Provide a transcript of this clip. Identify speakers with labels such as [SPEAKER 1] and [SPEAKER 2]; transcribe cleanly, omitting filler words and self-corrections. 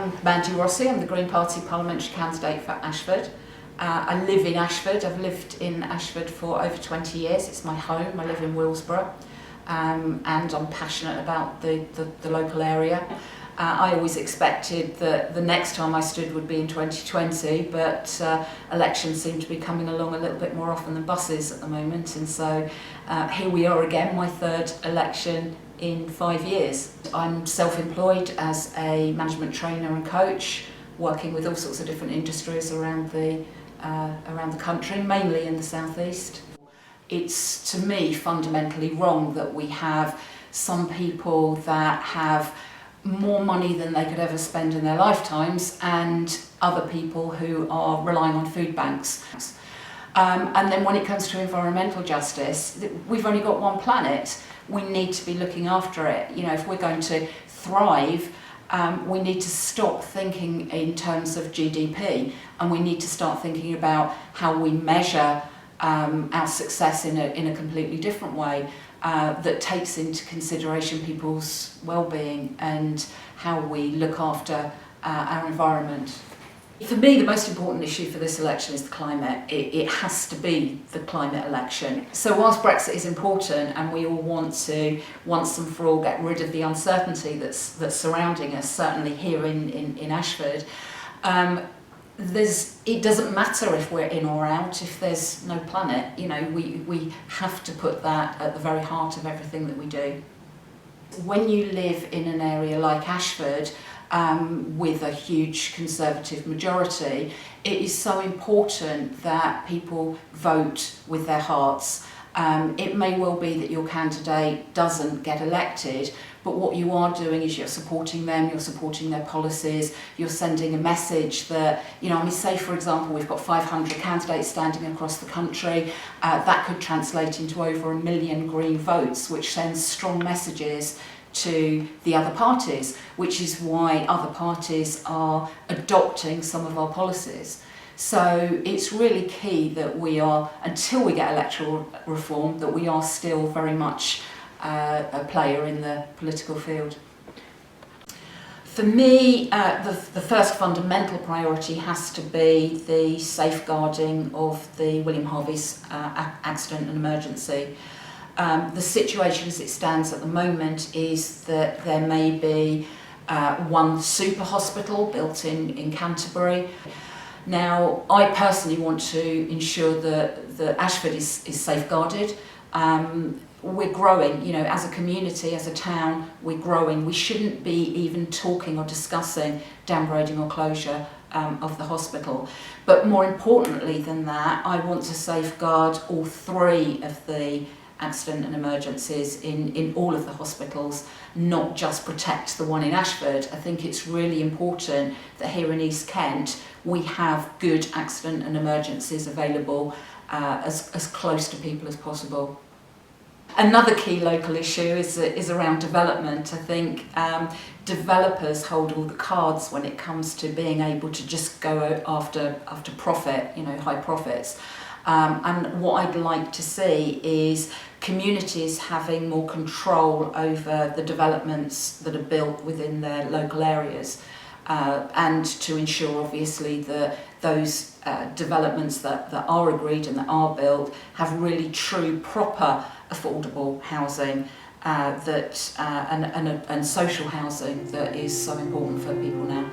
[SPEAKER 1] I'm Mandy Rossi. I'm the Green Party parliamentary candidate for Ashford. I live in Ashford. I've lived in Ashford for over 20 years. It's my home. I live in Willesborough, and I'm passionate about the local area. I always expected that the next time I stood would be in 2020, but elections seem to be coming along a little bit more often than buses at the moment, and so here we are again, my third election in 5 years. I'm self-employed as a management trainer and coach, working with all sorts of different industries around the country, mainly in the southeast. It's, to me, fundamentally wrong that we have some people that have more money than they could ever spend in their lifetimes and other people who are relying on food banks. And then when it comes to environmental justice, we've only got one planet. We need to be looking after it. You know, if we're going to thrive, we need to stop thinking in terms of GDP, and we need to start thinking about how we measure our success in a completely different way that takes into consideration people's well-being and how we look after our environment. For me, the most important issue for this election is the climate. It has to be the climate election. So whilst Brexit is important and we all want to, once and for all, get rid of the uncertainty that's surrounding us, certainly here in Ashford, it doesn't matter if we're in or out if there's no planet. You know, we have to put that at the very heart of everything that we do. When you live in an area like Ashford, with a huge Conservative majority, it is so important that people vote with their hearts. It may well be that your candidate doesn't get elected, but what you are doing is you're supporting them, you're supporting their policies, you're sending a message that, you know, I mean, say for example we've got 500 candidates standing across the country, that could translate into over 1 million Green votes, which sends strong messages to the other parties, which is why other parties are adopting some of our policies. So it's really key that we are, until we get electoral reform, that we are still very much a player in the political field. For me, the first fundamental priority has to be the safeguarding of the William Harvey's accident and emergency. The situation as it stands at the moment is that there may be one super hospital built in Canterbury. Now, I personally want to ensure that Ashford is safeguarded. We're growing, you know, as a community, as a town, we're growing. We shouldn't be even talking or discussing downgrading or closure of the hospital. But more importantly than that, I want to safeguard all three of the accident and emergencies in all of the hospitals, not just protect the one in Ashford. I think it's really important that here in East Kent we have good accident and emergencies available as close to people as possible. Another key local issue is around development. I think developers hold all the cards when it comes to being able to just go after profit, you know, high profits. And what I'd like to see is communities having more control over the developments that are built within their local areas, and to ensure obviously that those developments that are agreed and that are built have really true, proper, affordable housing and social housing that is so important for people now.